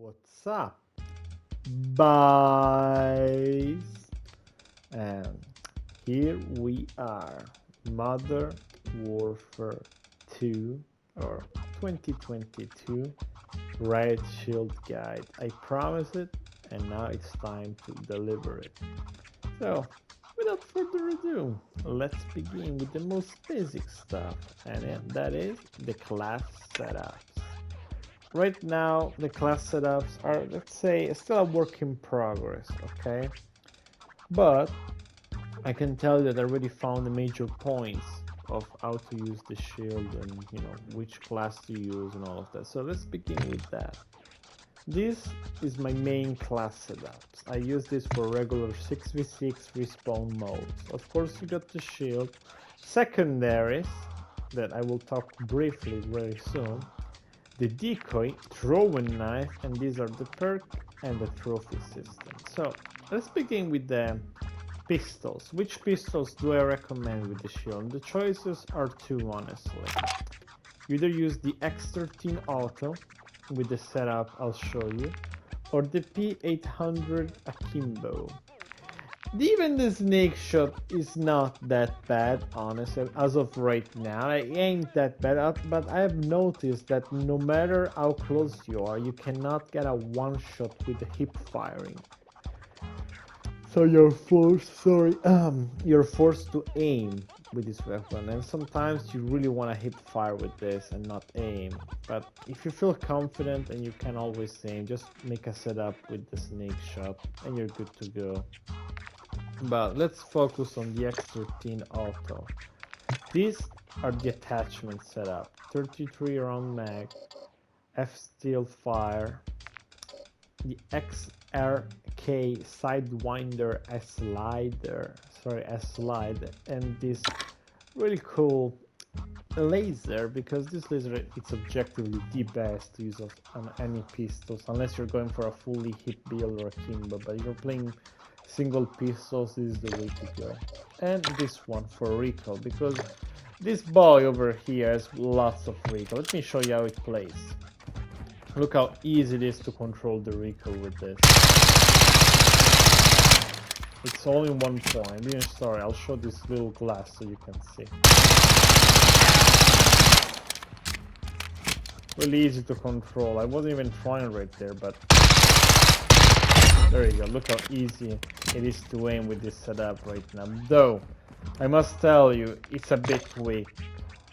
What's up, boys? And here we are, Modern Warfare 2 or 2022 Riot Shield guide. I promised it, and now it's time to deliver it. So, without further ado, let's begin with the most basic stuff, and that is the class setups. Right now, the class setups are, let's say, still a work in progress, okay? But I can tell you that I already found the major points of how to use the shield and, which class to use and all of that. So let's begin with that. This is my main class setups. I use this for regular 6v6 respawn modes. Of course, you got the shield, secondaries that I will talk briefly very soon, the decoy, throwing knife, and these are the perk and the trophy system. So let's begin with the pistols. Which pistols do I recommend with the shield? The choices are two, honestly. You either use the X13 Auto with the setup I'll show you, or the P800 Akimbo. Even the snake shot is not that bad, honestly, as of right now. It ain't that bad, but I have noticed that no matter how close you are, you cannot get a one shot with the hip firing. So you're forced to aim with this weapon, and sometimes you really want to hip fire with this and not aim. But if you feel confident and you can always aim, just make a setup with the snake shot and you're good to go. But let's focus on the X13 Auto. These are the attachment setup: 33 round mag, F-steel fire, the XRK Sidewinder S-slide, and this really cool laser, because this laser it's objectively the best to use on any pistols, unless you're going for a fully hip build or a Kimbo. But if you're playing single pistols, this is the way to go. And this one for recoil, because this boy over here has lots of recoil. Let me show you how it plays. Look how easy it is to control the recoil with this. It's all in one point. Sorry, I'll show this little glass so you can see. Really easy to control. I wasn't even trying right there, but there you go. Look how easy it is to aim with this setup right now. Though, I must tell you, it's a bit weak.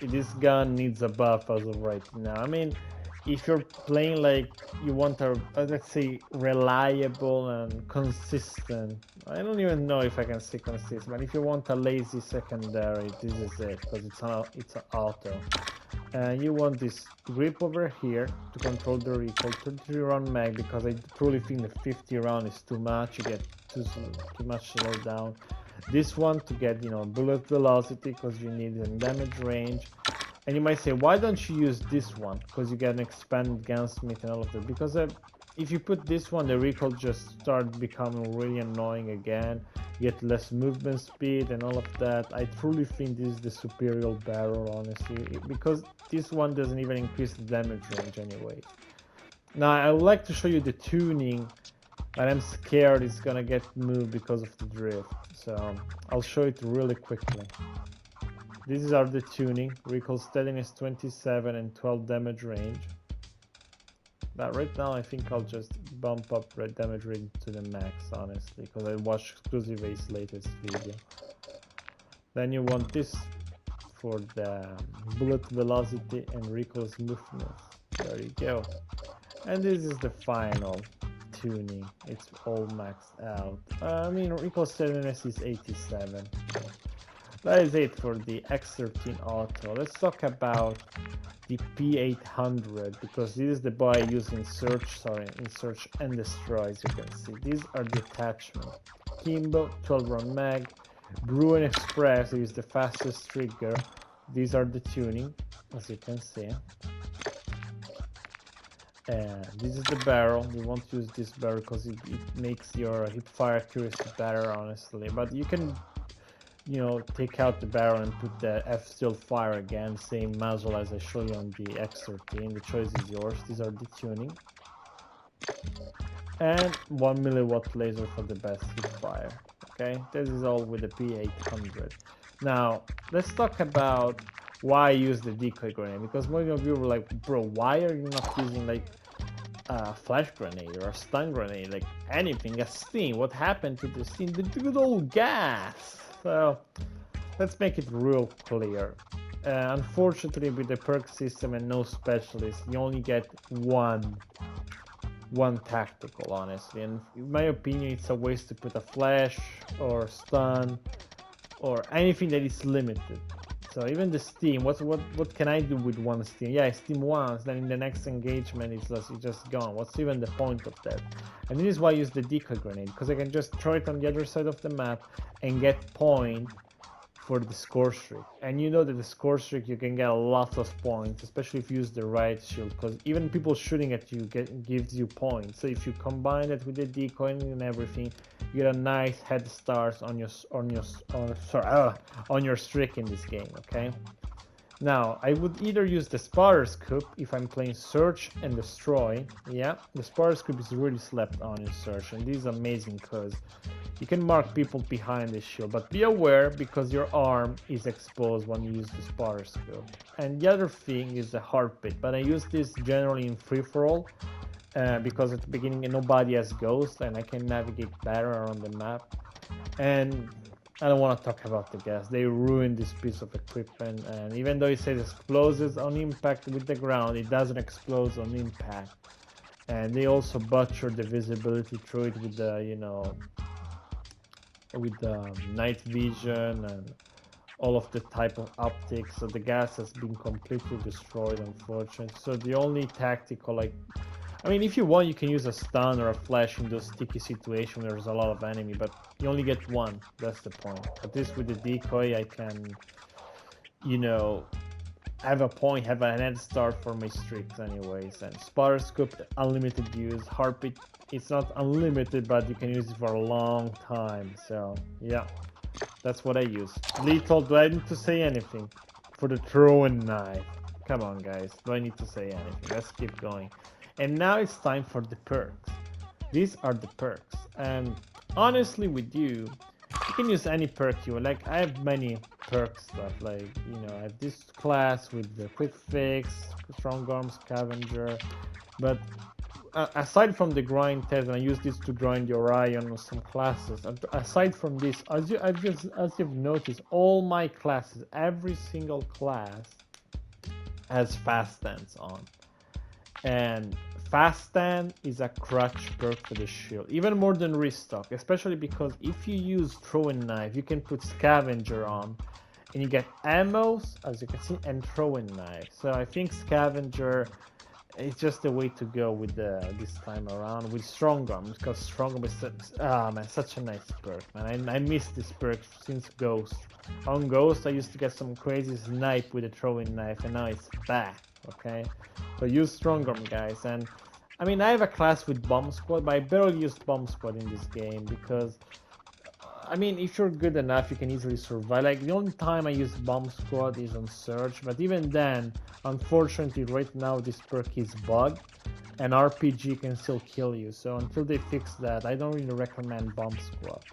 This gun needs a buff as of right now. I mean, if you're playing like you want a, let's say, reliable and consistent, I don't even know if I can say consistent, but if you want a lazy secondary, this is it, because it's an auto. And you want this grip over here to control the recoil, 33 round mag, because I truly think the 50 round is too much. You get too much slow down. This one to get, bullet velocity, because you need a damage range. And you might say, why don't you use this one? Because you get an expanded gunsmith and all of that. Because if you put this one, the recoil just starts becoming really annoying again. You get less movement speed and all of that. I truly think this is the superior barrel, honestly, because this one doesn't even increase the damage range anyway. Now, I would like to show you the tuning, but I'm scared it's gonna get moved because of the drift. So I'll show it really quickly. These are the tuning: recoil steadiness 27 and 12 damage range. But right now I think I'll just bump up red damage range to the max, honestly, because I watched Exclusive Ace latest video. Then you want this for the bullet velocity and recoil smoothness. There you go. And this is the final tuning. It's all maxed out. Recoil steadiness is 87. That is it for the X13 Auto. Let's talk about the P800, because this is the boy I use in search and destroy. As you can see, these are the attachments: Kimbo, 12 round mag, Bruin Express is the fastest trigger. These are the tuning, as you can see. And this is the barrel. You want to use this barrel because it makes your hip fire accuracy better, honestly. But you can take out the barrel and put the F-steel fire again, same muzzle as I show you on the X13. The choice is yours. These are the tuning. and 1 milliwatt laser for the best hip fire. Okay, this is all with the P800. Now let's talk about why I use the decoy grenade, because many of you were like, bro, why are you not using like a flash grenade or a stun grenade, like anything, a steam? What happened to the steam? The good old gas. So let's make it real clear. Unfortunately, with the perk system and no specialist, you only get one tactical, honestly, and in my opinion it's a waste to put a flash or stun or anything that is limited. So even the steam, what can I do with one steam? Yeah, I steam once, then in the next engagement it's just gone. What's even the point of that? And this is why I use the decoy grenade, because I can just throw it on the other side of the map and get point for the score streak. And you know that the score streak you can get a lot of points, especially if you use the Riot Shield, because even people shooting at you gives you points. So if you combine it with the decoy and everything, you get a nice head start on your streak in this game. Okay. Now I would either use the spotter scoop if I'm playing search and destroy. Yeah, the spotter scoop is really slept on in search, and this is amazing because you can mark people behind the shield, but be aware because your arm is exposed when you use the spotter scope. And the other thing is the heartbeat, but I use this generally in free-for-all because at the beginning nobody has ghosts and I can navigate better around the map. And I don't want to talk about the gas. They ruined this piece of equipment, and even though it says explodes on impact with the ground, it doesn't explode on impact. And they also butchered the visibility through it with the, you know, with the night vision and all of the type of optics. So the gas has been completely destroyed, unfortunately. So the only tactical, like, I mean, if you want, you can use a stun or a flash in those sticky situations where there's a lot of enemy, but you only get one. That's the point. At least with the decoy, I can, you know, have a point, have an head start for my streaks anyways. And spotter scoop, unlimited use. Heartbeat, it's not unlimited, but you can use it for a long time. So yeah, that's what I use. Lethal, do I need to say anything? For the throwing knife. Come on guys, do I need to say anything? Let's keep going. And now it's time for the perks. These are the perks, and honestly with you can use any perk you want. Like I have many perk stuff, like, you know, I have this class with the quick fix, strong arm, scavenger, but aside from the grind test, and I use this to grind the Orion or some classes, aside from this, as you've noticed, all my classes, every single class has fast stance on. And fast stand is a crutch perk for the shield, even more than restock, especially because if you use throwing knife, you can put scavenger on and you get ammos, as you can see, and throwing knife. So I think scavenger is just the way to go with this time around with strong arm, because strong arm is such a nice perk, man. I miss this perk since Ghost. On Ghost I used to get some crazy snipe with a throwing knife, and now it's back. Okay, so use strong arm, guys. And I mean, I have a class with bomb squad, but I barely use bomb squad in this game because, I mean, if you're good enough, you can easily survive. Like the only time I use bomb squad is on search, but even then, unfortunately, right now this perk is bugged, and RPG can still kill you. So until they fix that, I don't really recommend bomb squad.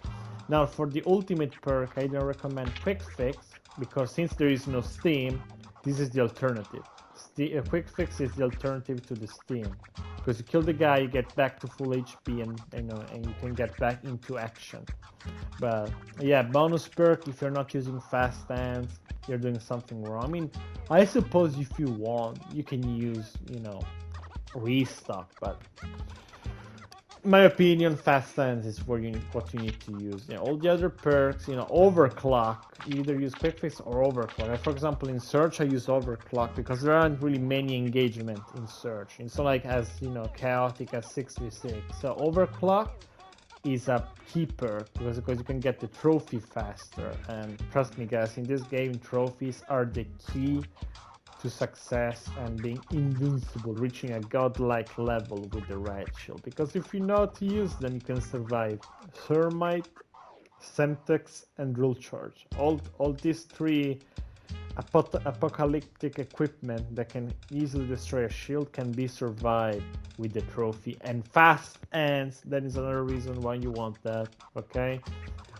Now for the ultimate perk, I don't recommend quick fix because since there is no steam, this is the alternative. The quick fix is the alternative to the steam, because you kill the guy, you get back to full HP, and you can get back into action. But yeah, bonus perk, if you're not using fast stance, you're doing something wrong. I mean, I suppose if you want, you can use, you know, restock, but in my opinion, fast stance is what you need to use. You know, all the other perks, you know, overclock, you either use quick fix or overclock. Like, for example, in search I use overclock because there aren't really many engagement in search. It's not like as, you know, chaotic as 6v6. So overclock is a key perk because you can get the trophy faster. And trust me guys, in this game trophies are the key to success and being invincible, reaching a godlike level with the Riot Shield. Because if you know how to use them, you can survive Thermite, Semtex, and Drill Charge. All these three apocalyptic equipment that can easily destroy a shield can be survived with the trophy, and fast ends. That is another reason why you want that. Okay,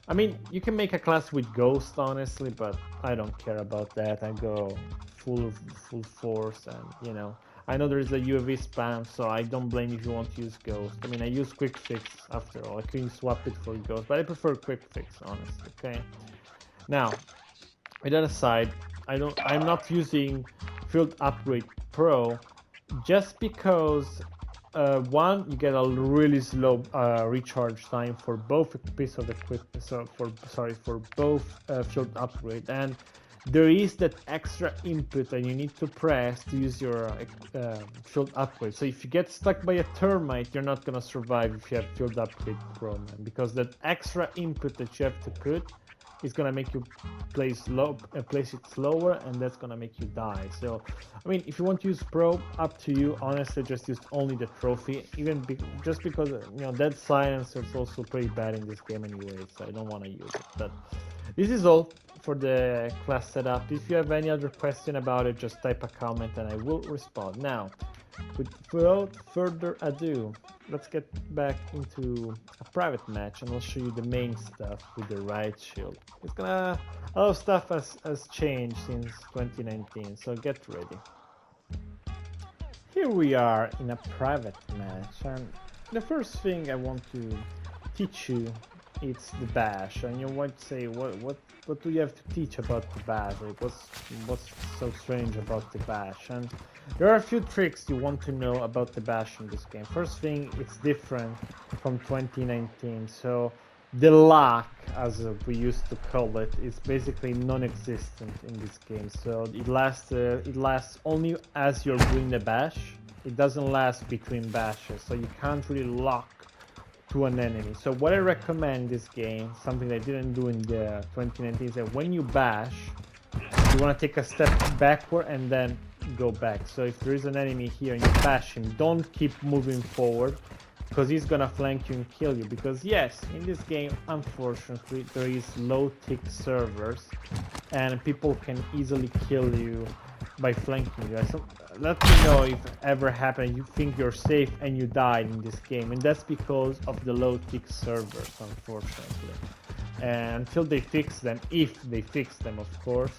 I mean, you can make a class with ghost, honestly, but I don't care about that. I go full force, and you know, I know there is a UAV spam, so I don't blame you if you want to use ghost. I mean, I use quick fix after all. I couldn't swap it for ghost, but I prefer quick fix, honestly. Okay, now with that aside, I'm not using Field Upgrade Pro just because one, you get a really slow recharge time for both piece of equipment. So for both field upgrade, and there is that extra input that you need to press to use your field upgrade. So if you get stuck by a termite, you're not gonna survive if you have Field Upgrade Pro, man, because that extra input that you have to put is gonna make you place it slower, and that's gonna make you die. So I mean, if you want to use Pro, up to you. Honestly, just use only the trophy, just because, you know, that silencer is also pretty bad in this game anyway, so I don't want to use it. But this is all for the class setup. If you have any other question about it, just type a comment and I will respond. Now, without further ado, let's get back into a private match, and I'll show you the main stuff with the Riot Shield. A lot of stuff has changed since 2019, so get ready. Here we are in a private match, and the first thing I want to teach you is the bash. And you might say, what do you have to teach about the bash? Like, what's so strange about the bash? And there are a few tricks you want to know about the bash in this game. First thing, it's different from 2019. So the lock, as we used to call it, is basically non-existent in this game. So it lasts only as you're doing the bash. It doesn't last between bashes, so you can't really lock to an enemy. So what I recommend in this game, something I didn't do in the 2019, is that when you bash, you want to take a step backward and then go back. So if there is an enemy here and you bash him, don't keep moving forward, because he's gonna flank you and kill you. Because yes, in this game, unfortunately, there is low tick servers and people can easily kill you by flanking you. So let me know if it ever happened, you think you're safe and you died in this game, and that's because of the low tick servers, unfortunately. And until they fix them, if they fix them, of course,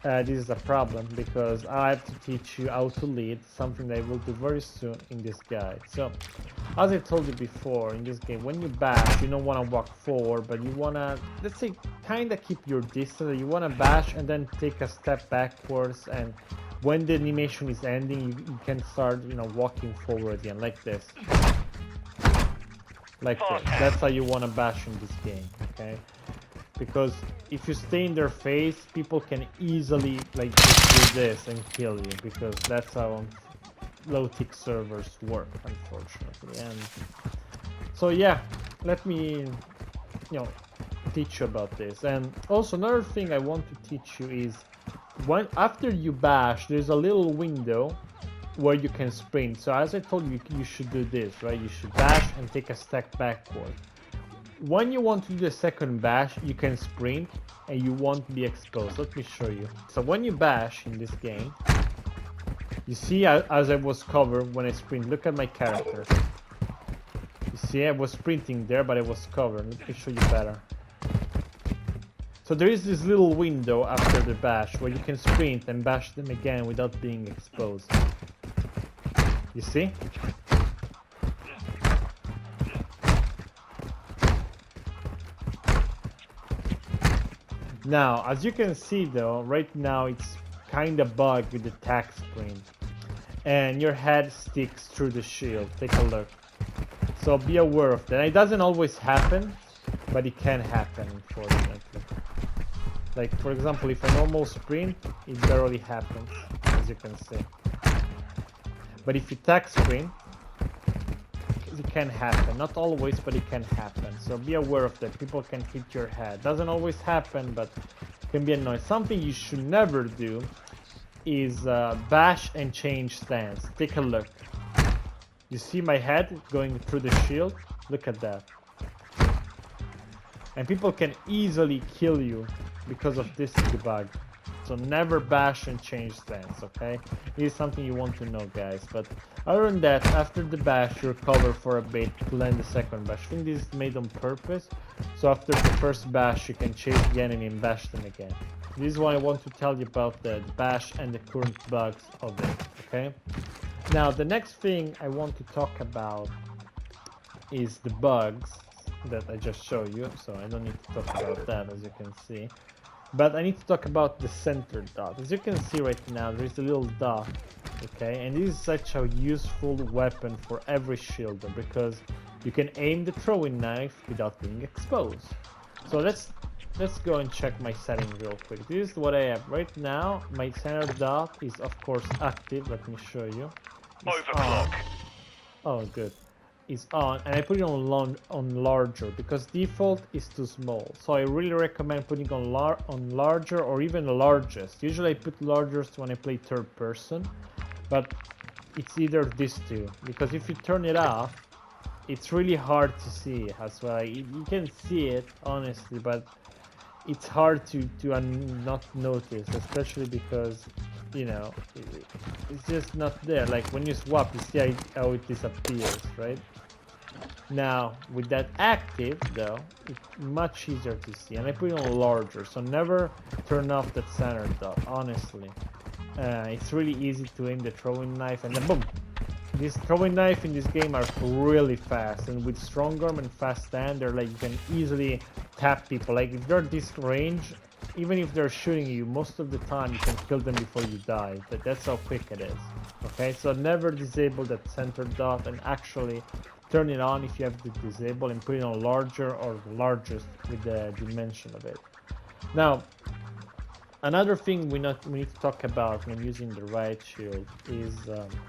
this is a problem, because I have to teach you how to lead, something that I will do very soon in this guide. So, as I told you before, in this game, when you bash, you don't want to walk forward, but you want to, let's say, kind of keep your distance. You want to bash and then take a step backwards, and when the animation is ending, you can start, you know, walking forward again, like this. Like this. That's how you want to bash in this game, okay? Because if you stay in their face, people can easily like just do this and kill you, because that's how low tick servers work, unfortunately. And so yeah, let me, you know, teach you about this. And also another thing I want to teach you is, after you bash, there's a little window where you can sprint. So as I told you, you should do this, right? You should bash and take a step backward. When you want to do the second bash, you can sprint and you won't be exposed. Let me show you. So when you bash in this game, you see as I was covered when I sprint. Look at my character. You see I was sprinting there, but I was covered. Let me show you better. So there is this little window after the bash where you can sprint and bash them again without being exposed. You see? Now, as you can see though, right now it's kind of bugged with the tack sprint, and your head sticks through the shield. Take a look. So be aware of that. It doesn't always happen, but it can happen, unfortunately. Like, for example, if a normal sprint, it barely happens, as you can see. But if you tack sprint, it can happen. Not always, but it can happen. So be aware of that. People can hit your head. Doesn't always happen, but it can be annoying. Something you should never do is bash and change stance. Take a look. You see my head going through the shield? Look at that. And people can easily kill you because of this debug. So never bash and change stance, okay? This is something you want to know, guys. But other than that, after the bash, you recover for a bit to land the second bash. I think this is made on purpose. So after the first bash, you can chase the enemy and bash them again. This is what I want to tell you about the bash and the current bugs of it, okay? Now, the next thing I want to talk about is the bugs that I just showed you. So I don't need to talk about that, as you can see. But I need to talk about the center dot. As you can see right now, there is a little dot, okay? And this is such a useful weapon for every shielder because you can aim the throwing knife without being exposed. So let's go and check my settings real quick. This is what I have right now. My center dot is of course active. Let me show you. It's Overclock. Oh, good. Is on, and I put it on larger because default is too small. So I really recommend putting on larger or even largest. Usually I put largest when I play third person, but it's either these two because if you turn it off, it's really hard to see as well. You can see it honestly, but it's hard to not notice, especially because you know it's just not there. Like when you swap, you see how it disappears, right? Now with that active though, it's much easier to see, and I put it on larger, so never turn off that center dot. Honestly, it's really easy to aim the throwing knife and then boom. These throwing knife in this game are really fast, and with strong arm and fast stand, they're like you can easily tap people. Like if they're this range, even if they're shooting you, most of the time you can kill them before you die. That's how quick it is. Okay, so never disable that center dot, and actually turn it on if you have to disable, and put it on larger or largest with the dimension of it. Now, another thing we need to talk about when using the Riot Shield is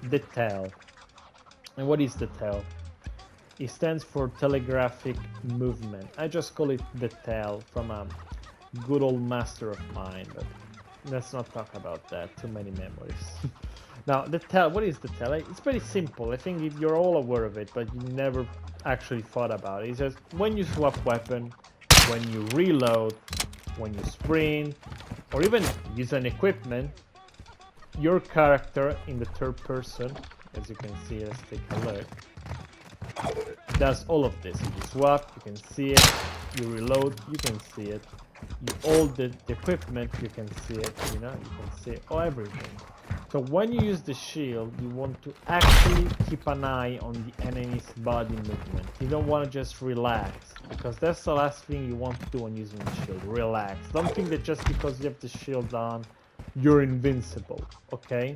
the tail. And what is the tail? It stands for telegraphic movement. I just call it the tail from a good old master of mine, but let's not talk about that. Too many memories. Now, the tail, what is the tail? It's pretty simple. I think you're all aware of it, but you never actually thought about it. It's just when you swap weapon, when you reload, when you sprint, or even use an equipment, your character in the third person, as you can see, let's take a look, does all of this. You swap, you can see it, you reload, you can see it, you hold the equipment, you can see it, you know, you can see everything. So when you use the shield, you want to actually keep an eye on the enemy's body movement. You don't want to just relax, because that's the last thing you want to do when using the shield. Relax. Don't think that just because you have the shield on, you're invincible, okay?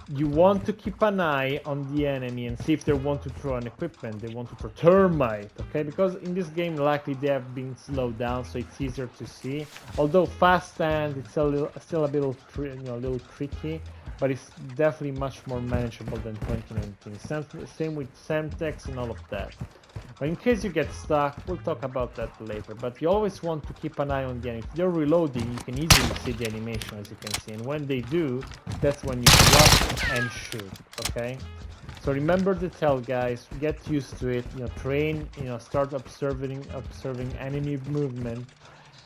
You want to keep an eye on the enemy and see if they want to throw an equipment, they want to throw thermite, okay? Because in this game, likely they have been slowed down, so it's easier to see. Although fast stand, it's still a little tricky, but it's definitely much more manageable than 2019. Same with Semtex and all of that. But in case you get stuck, we'll talk about that later. But you always want to keep an eye on the enemy. If they're reloading, you can easily see the animation, as you can see. And when they do, that's when you swap and shoot, okay? So remember the tell, guys. Get used to it. You know, train. You know, start observing enemy movement,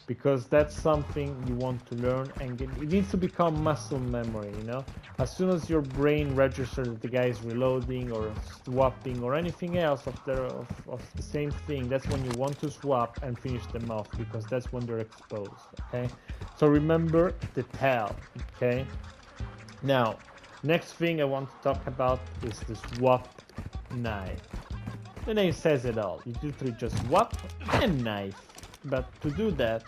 because that's something you want to learn, and it needs to become muscle memory. You know, as soon as your brain registers that the guy is reloading or swapping or anything else of the same thing, that's when you want to swap and finish them off, because that's when they're exposed. Okay, so remember the tell. Okay, now next thing I want to talk about is the swap knife. The name says it all. You literally just swap and knife. But to do that,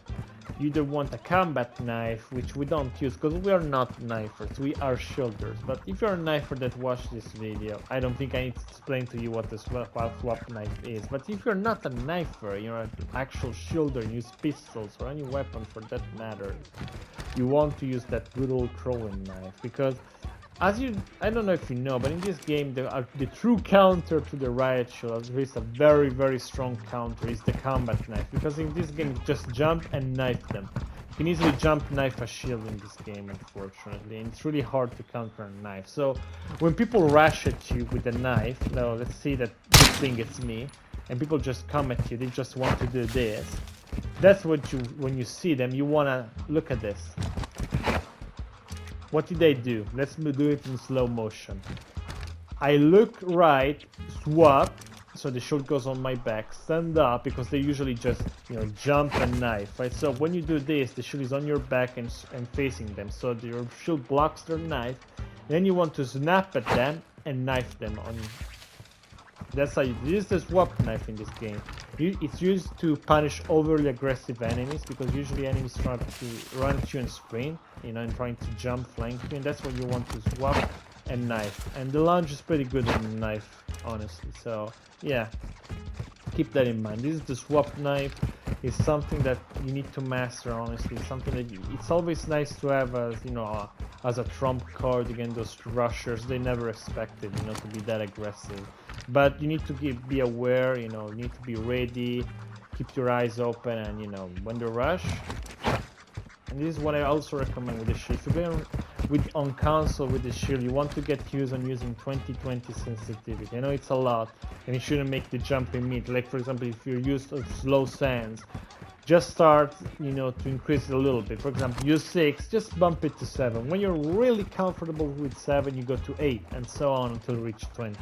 you either want a combat knife, which we don't use because we are not knifers, we are shielders. But if you're a knifer that watched this video, I don't think I need to explain to you what the swap knife is. But if you're not a knifer, you're an actual shielder, you use pistols or any weapon for that matter, you want to use that good old throwing knife, because I don't know if you know, but in this game, the true counter to the Riot Shield, there is a very, very strong counter, is the combat knife. Because in this game, you just jump and knife them. You can easily jump knife a shield in this game, unfortunately, and it's really hard to counter a knife. So when people rush at you with a knife, now let's see that this thing it's me, and people just come at you, they just want to do this. That's what when you see them, you want to look at this. what did I do? Let's do it in slow motion. I look right, swap, so the shield goes on my back, stand up, because they usually just, you know, jump and knife, right? So when you do this, the shield is on your back and facing them, so your shield blocks their knife. Then you want to snap at them and knife them on. That's how you use the swap knife in this game. It's used to punish overly aggressive enemies, because usually enemies try to run at you and sprint, you know, and trying to jump, flank you, and that's what you want to swap and knife. And the lunge is pretty good on the knife, honestly. So yeah, keep that in mind. This is the swap knife. It's something that you need to master, honestly. It's something that it's always nice to have as, you know, as a trump card against those rushers. They never expected, you know, to be that aggressive. But you need to be aware, you know, you need to be ready, keep your eyes open, and, you know, when they rush. And this is what I also recommend with the shield. If you're going on console with the shield, you want to get used on using 2020 sensitivity. I know it's a lot, and you shouldn't make the jump immediately. Like, for example, if you're used to slow sands, just start, you know, to increase it a little bit. For example, use 6, just bump it to 7. When you're really comfortable with 7, you go to 8, and so on until you reach 20.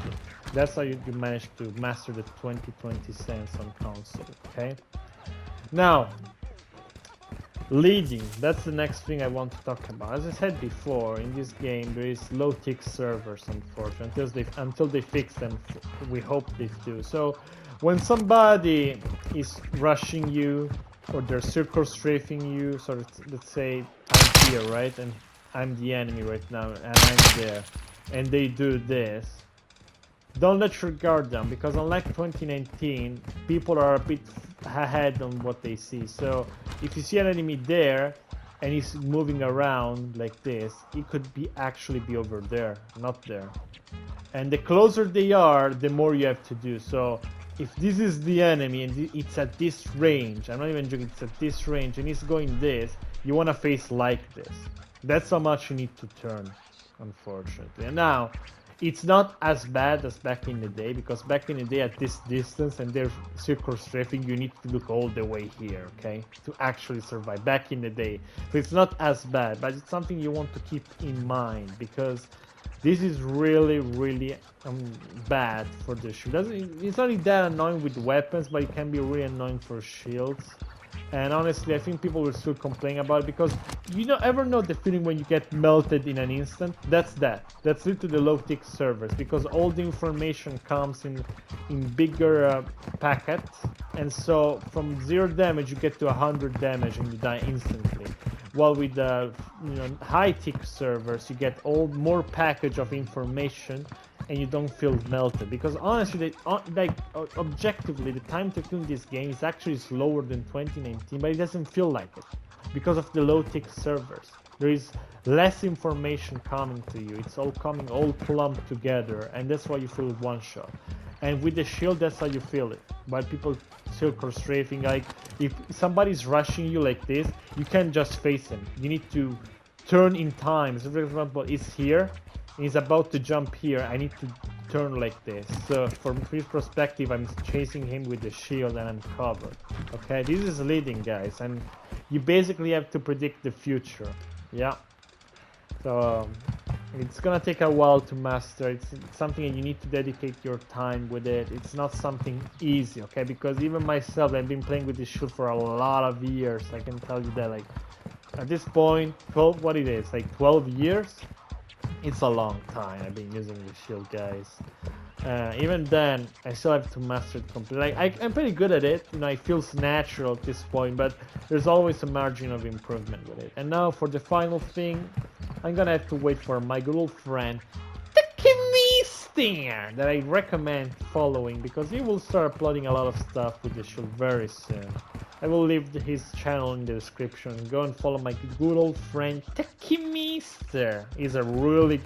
That's how you manage to master the 2020 sense on console, okay? Now, leading, that's the next thing I want to talk about. As I said before, in this game there is low tick servers, unfortunately, until they fix them. We hope they do. So when somebody is rushing you, or they're circle strafing you, so let's say I'm here, right, and I'm the enemy right now, and I'm there, and they do this, don't let your guard down, because unlike 2019, people are a bit ahead on what they see. So if you see an enemy there and he's moving around like this, he could actually be over there, not there. And the closer they are, the more you have to do. So if this is the enemy and it's at this range, I'm not even joking, it's at this range and he's going this, you want to face like this. That's how much you need to turn, unfortunately. And now, it's not as bad as back in the day, because back in the day at this distance and they're circle strafing, you need to look all the way here, okay, to actually survive back in the day. So it's not as bad, but it's something you want to keep in mind, because this is really, really bad for the shield. It's not that annoying with weapons, but it can be really annoying for shields. And honestly, I think people will still complain about it, because you don't ever know the feeling when you get melted in an instant. That's due to the low tick servers, because all the information comes in bigger packets, and so from 0 damage you get to 100 damage and you die instantly. While with the high tick servers, you get more package of information and you don't feel melted, because honestly, objectively, the time to kill this game is actually slower than 2019, but it doesn't feel like it because of the low tick servers. There is less information coming to you. It's all coming all clumped together, and that's why you feel one shot. And with the shield, that's how you feel it. While people circle strafing, like if somebody's rushing you like this, you can't just face him. You need to turn in time. So for example, it's here. He's about to jump here. I need to turn like this. So from his perspective, I'm chasing him with the shield and I'm covered. Okay, this is leading, guys, and you basically have to predict the future. Yeah. So it's gonna take a while to master. It's something that you need to dedicate your time with it. It's not something easy, okay? Because even myself, I've been playing with this shield for a lot of years. I can tell you that, like, at this point, 12 years. It's a long time I've been using the shield, guys. Even then, I still have to master it completely. Like, I'm pretty good at it, it feels natural at this point, but there's always a margin of improvement with it. And now for the final thing, I'm gonna have to wait for my good old friend, MWII, that I recommend following, because he will start uploading a lot of stuff with the shield very soon. I will leave his channel in the description. Go and follow my good old friend MWII. He's a really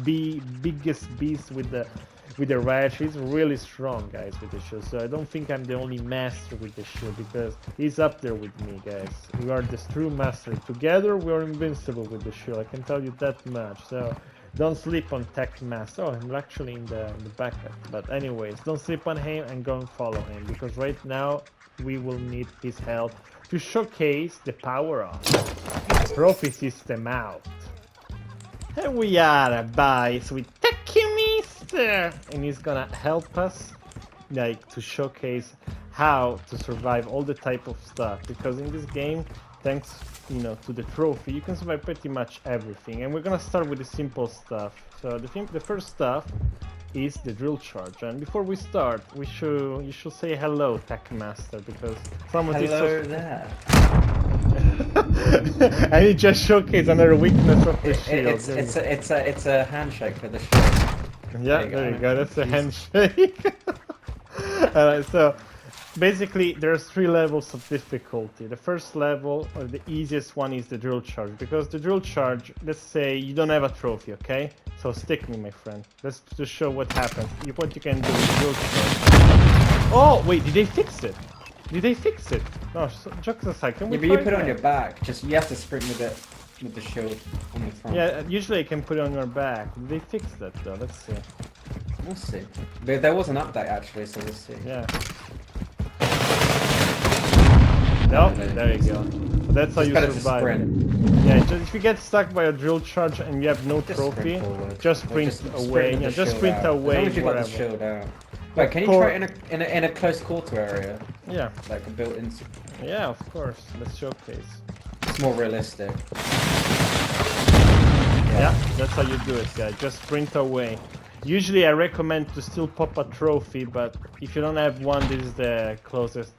biggest beast with the Riot Shield. He's really strong, guys, with the shield. So I don't think I'm the only master with the shield, because he's up there with me, guys. We are the true master. Together we are invincible with the shield. I can tell you that much. So don't sleep on MWII. Oh, I'm actually in the backup. But anyways, don't sleep on him and go and follow him, because right now we will need his help to showcase the power of trophy system out. Here we are, guys, with Activision, and he's gonna help us, like, to showcase how to survive all the type of stuff. Because in this game, thanks, to the trophy, you can survive pretty much everything. And we're gonna start with the simple stuff. So the first stuff is the drill charge. And before we start, you should say hello, TechMaster, because some of hello there. And it just showcased another weakness of the shield. It's a handshake for the shield. Yeah, there you go. That's a handshake. So basically, there's 3 levels of difficulty. The first level, or the easiest one, is the drill charge, because the drill charge, let's say you don't have a trophy, okay? So stick me, my friend. Let's just show what happens. What you can do with drill charge. Oh wait, did they fix it? Did they fix it? No, jokes aside, can we but you put it on your back. Just you have to sprint with it, with the shield on the front. Yeah, usually I can put it on your back. Did they fix that though? Let's see. We'll see. There was an update actually, so we'll see. Yeah. No, there you go. That's how you survive. Yeah, just if you get stuck by a drill charge and you have no trophy, just sprint away. Yeah, just sprint away. As long as you got the shield out. Wait, can you try it in a close quarter area? Yeah. Like a built-in. Yeah, of course. Let's showcase. It's more realistic. Yeah, that's how you do it, guys. Just sprint away. Usually I recommend to still pop a trophy, but if you don't have one, this is the closest,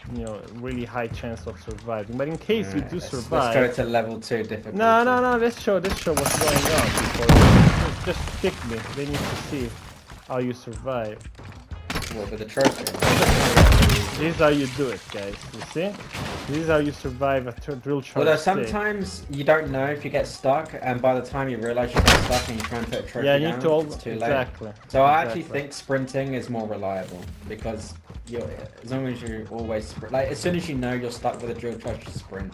really high chance of surviving. But in case you do survive... Let's go to level 2 difficulty. No, let's show what's going on before. Just pick me. They need to see how you survive. What, with the trophy? This is how you do it, guys. You see? This is how you survive a drill charge. Although sometimes you don't know if you get stuck, and by the time you realize you get stuck and you try and put a trophy you need to it's too late. Exactly. So I actually think sprinting is more reliable, because as long as you always sprint, like as soon as you know you're stuck with a drill charge, just sprint,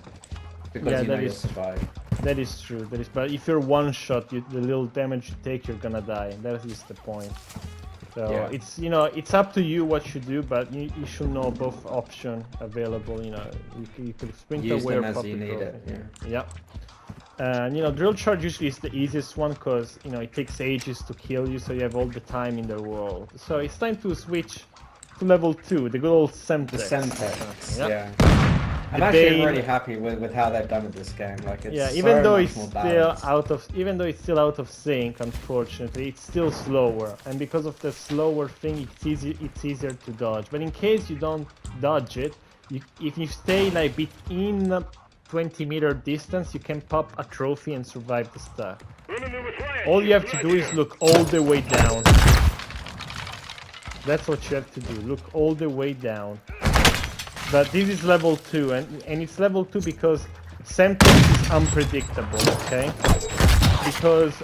because you know you'll survive. That is true. But if you're one shot, the little damage you take, you're gonna die. That is the point. So it's up to you what you do, but you should know both options available. You could sprint away or pop it. Yeah. And drill charge usually is the easiest one, because it takes ages to kill you, so you have all the time in the world. So it's time to switch to level 2, the good old Semtex. The Semtex. Yeah. I'm actually really happy with how they've done with this game. Like it's even though it's still out of sync, unfortunately, it's still slower. And because of the slower thing, it's easier to dodge. But in case you don't dodge it, if you stay like within 20-meter distance, you can pop a trophy and survive the stuff. All you have to do is look all the way down. That's what you have to do. Look all the way down. But this is level 2, and it's level 2 because Semtex is unpredictable, okay? Because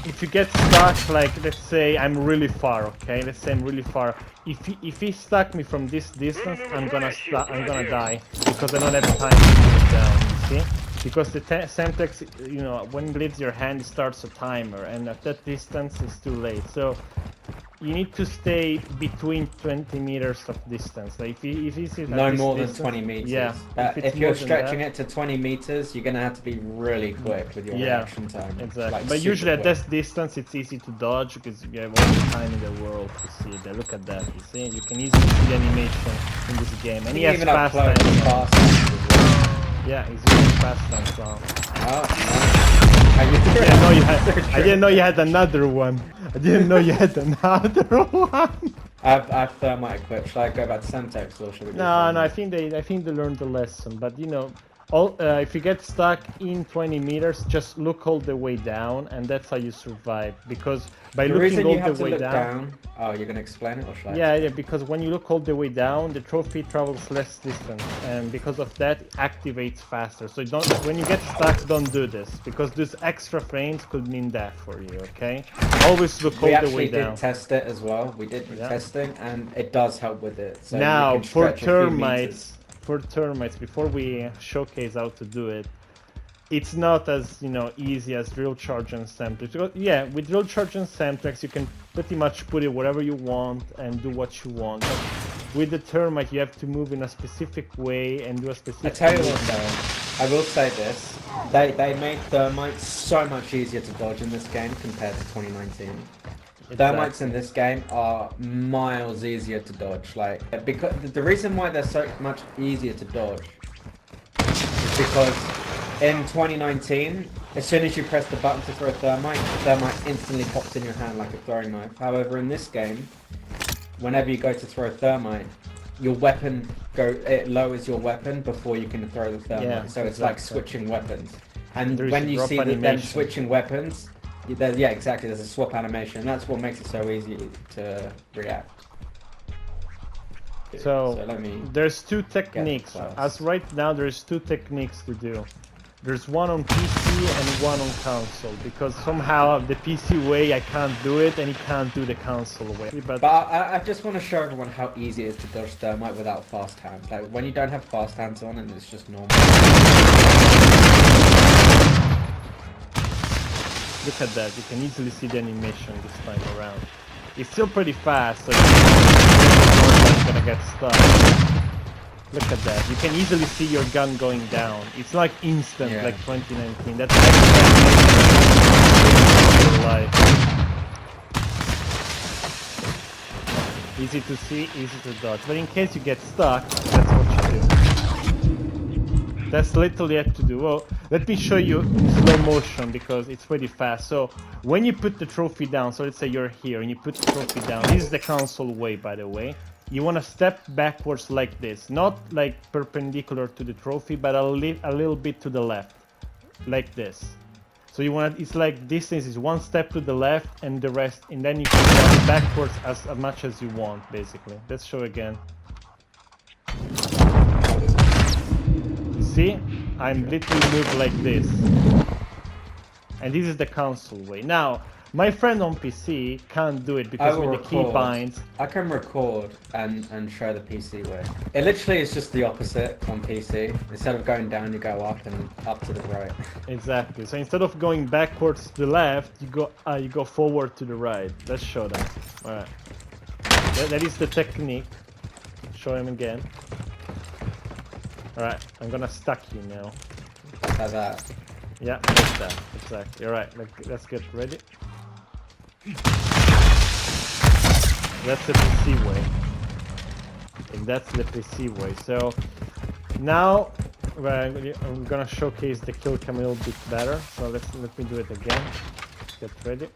if you get stuck, like, let's say I'm really far, okay? Let's say I'm really far. If he stuck me from this distance, I'm gonna die, because I don't have time to put it down, you see? Because the Semtex, when it leaves your hand, it starts a timer, and at that distance, it's too late. So you need to stay between 20 meters of distance. Like if it's no more than 20 meters. Yeah. If you're stretching it to 20 meters, you're gonna have to be really quick with your reaction time. Exactly. Like, but usually at this distance, it's easy to dodge because you have all the time in the world to see it. Look at that. You see, you can easily see the animation in this game, and he has fast time. Yeah, he's really fast time. So. I didn't know you had another one. I didn't know you had another one. I have thermite equipped. Should I go back to Semtex or should we? No, I think they learned the lesson. But if you get stuck in 20 meters, just look all the way down, and that's how you survive. Because by looking all the way down. Oh, you're gonna explain it, or should I? Yeah. Because when you look all the way down, the trophy travels less distance, and because of that, it activates faster. So when you get stuck, don't do this, because these extra frames could mean death for you. Okay? Always look all the way down. We actually did test it as well. We did testing, and it does help with it. So now for termites. Before we showcase how to do it, it's not as easy as drill charge and Semtex. Yeah, with drill charge and Semtex, you can pretty much put it wherever you want and do what you want. But with the termite, you have to move in a specific way and do a specific. I tell you what, though, I will say this: They made thermites so much easier to dodge in this game compared to 2019. Exactly. Thermites in this game are miles easier to dodge. Like, because the reason why they're so much easier to dodge is because in 2019, as soon as you press the button to throw a thermite, the thermite instantly pops in your hand like a throwing knife. However, in this game, whenever you go to throw a thermite, your weapon it lowers your weapon before you can throw the thermite. Yeah, so it's like switching weapons. And There's when you see them animation. switching weapons, yeah, exactly. There's a swap animation. And that's what makes it so easy to react. So let me there's two techniques. As right now, there's two techniques to do. There's one on PC and one on console, because somehow the PC way I can't do it and he can't do the console way. But I just want to show everyone how easy it is to dodge thermite without fast hands. Like when you don't have fast hands on and it's just normal. Look at that, you can easily see the animation this time around. It's still pretty fast, so you're gonna get stuck. Look at that, you can easily see your gun going down. It's like instant, like 2019. That's your life. Easy to see, easy to dodge. But in case you get stuck, that's what you do. That's literally what to do. Well, let me show you in slow motion because it's pretty fast. So when you put the trophy down, so let's say you're here and you put the trophy down. This is the console way, by the way. You want to step backwards like this, not like perpendicular to the trophy, but a little bit to the left, like this. So you want it's like distance is one step to the left and the rest, and then you can go backwards as much as you want, basically. Let's show again. See, I'm literally moved like this, and this is the console way. Now, my friend on PC can't do it because with the keybinds. I can record and show the PC way. It literally is just the opposite on PC. Instead of going down, you go up and up to the right. Exactly. So instead of going backwards to the left, you go forward to the right. Let's show them. All right. That is the technique. Show him again. All right. I'm gonna stack you now. Like that. Yeah, like that. Exactly. All right. Let's get ready. That's the PC way, and that's the PC way. So now I'm gonna showcase the kill cam a little bit better. So let me do it again. Get ready.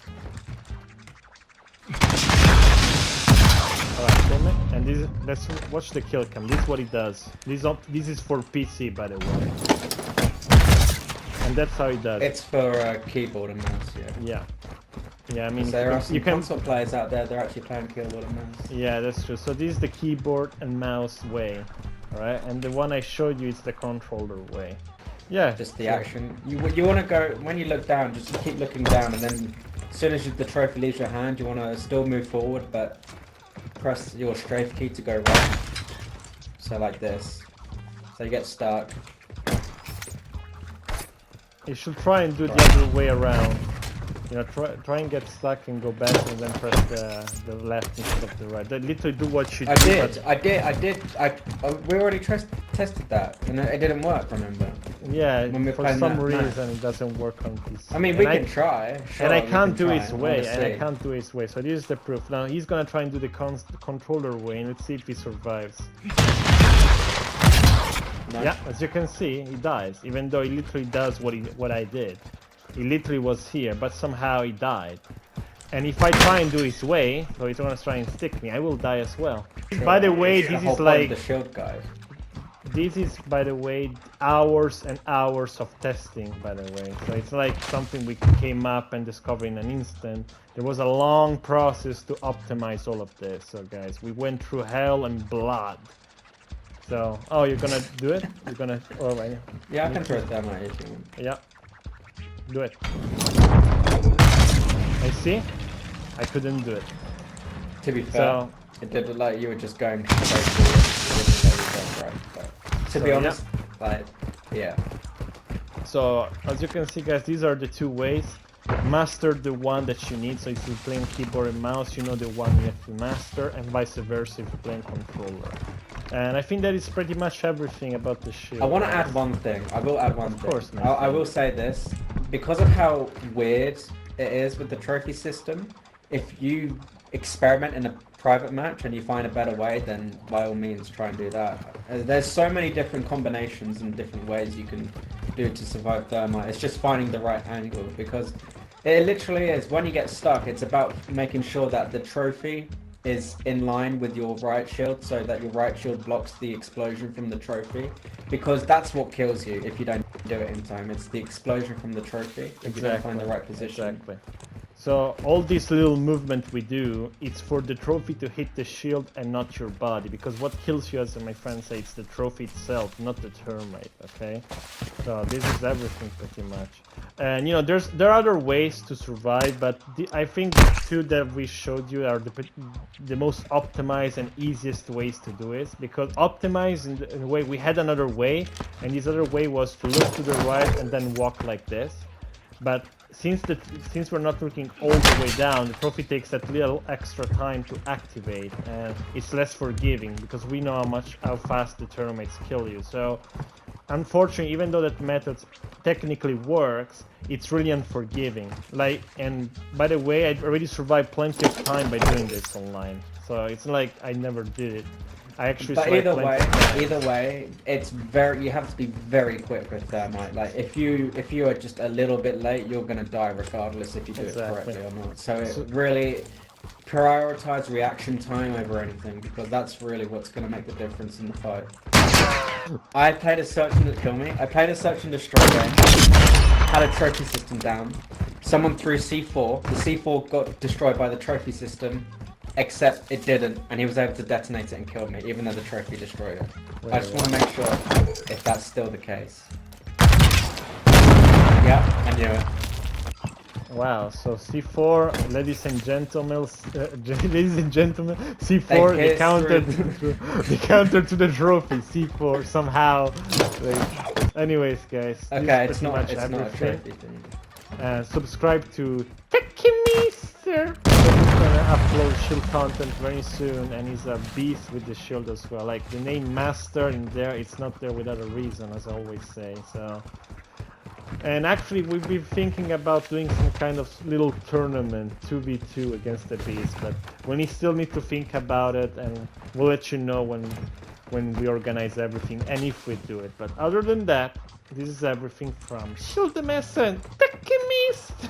Alright, film it. And let's watch the kill cam. This is what it does. This is for PC, by the way. And that's how it does. It's for keyboard and mouse, yeah. Yeah, I mean, there are some console players out there, they're actually playing keyboard and mouse. Yeah, that's true. So this is the keyboard and mouse way, alright? And the one I showed you is the controller way. Yeah. Just the action. You want to go, when you look down, just keep looking down, and then as soon as the trophy leaves your hand, you want to still move forward, but press your strafe key to go right. So like this. So you get stuck. You should try and do the other way around. You know, try and get stuck and go back and then press the left instead of the right. They literally do what you do. I did. We already tested that, and it didn't work, remember? Yeah, for some reason it doesn't work on PC. I mean, we can try. Sure, and I can't do his way, So this is the proof. Now he's gonna try and do the controller way, and let's see if he survives. Nice. Yeah, as you can see, he dies, even though he literally does what I did. He literally was here, but somehow he died. And if I try and do his way, so he's gonna try and stick me, I will die as well. Sure. By the way, this is like the shield guy. This is, by the way, hours and hours of testing, by the way. So it's like something we came up and discovered in an instant. There was a long process to optimize all of this. So guys, we went through hell and blood. So, oh, you're gonna do it? You're gonna, oh, right. Yeah, I can throw it down my if you want. Yeah. Do it. I see. I couldn't do it. To be fair, it did look like you were just going straight forward. To be honest, yeah. So as you can see, guys, these are the two ways. Master the one that you need. So if you're playing keyboard and mouse, you know the one you have to master, and vice versa if you're playing controller. And I think that is pretty much everything about the shield. I want to add one thing. I will add one thing. Of course, man. I will say this. Because of how weird it is with the trophy system, if you experiment in a private match and you find a better way, then by all means try and do that. There's so many different combinations and different ways you can do to survive thermite. It's just finding the right angle, because it literally is, when you get stuck, it's about making sure that the trophy is in line with your Riot Shield, so that your Riot Shield blocks the explosion from the trophy, because that's what kills you if you don't do it in time. It's the explosion from the trophy if you don't find the right position. Exactly. So all this little movement we do, it's for the trophy to hit the shield and not your body, because what kills you, as my friends say, it's the trophy itself, not the termite. Okay, so this is everything pretty much. And you know, there are other ways to survive, but I think the two that we showed you are the most optimized and easiest ways to do it. Because optimized in a way, we had another way, and this other way was to look to the right and then walk like this. But since we're not looking all the way down, the trophy takes that little extra time to activate, and it's less forgiving because we know how fast the termites kill you. So unfortunately, even though that method technically works, it's really unforgiving. Like, and by the way, I already survived plenty of time by doing this online, so it's like I never did it. I actually. But either way, it's you have to be very quick with thermite. Like if you are just a little bit late, you're gonna die regardless if you do it correctly or not. So it really prioritize reaction time over anything, because that's really what's gonna make the difference in the fight. I played a search and kill me. I played a search and destroy game. Had a trophy system down. Someone threw C4. The C4 got destroyed by the trophy system. Except it didn't, and he was able to detonate it and kill me, even though the trophy destroyed it. I just want to make sure if that's still the case. Yeah, I knew it. Wow, so C4, ladies and gentlemen, C4, the counter to the trophy, C4 somehow. Anyways, guys, okay, it's not a trophy thing. Subscribe to TechieMaster. He's gonna upload shield content very soon, and he's a beast with the shield as well. Like the name Master in there, it's not there without a reason, as I always say. So, and actually, we've been thinking about doing some kind of little tournament 2v2 against the beast, but we still need to think about it, and we'll let you know when we organize everything and if we do it. But other than that, this is everything from ShieldMaster and TechieMaster.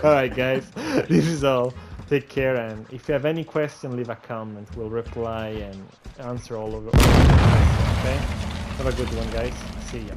Alright guys, this is all. Take care, and if you have any question, leave a comment. We'll reply and answer all of them. Okay? Have a good one, guys. See ya.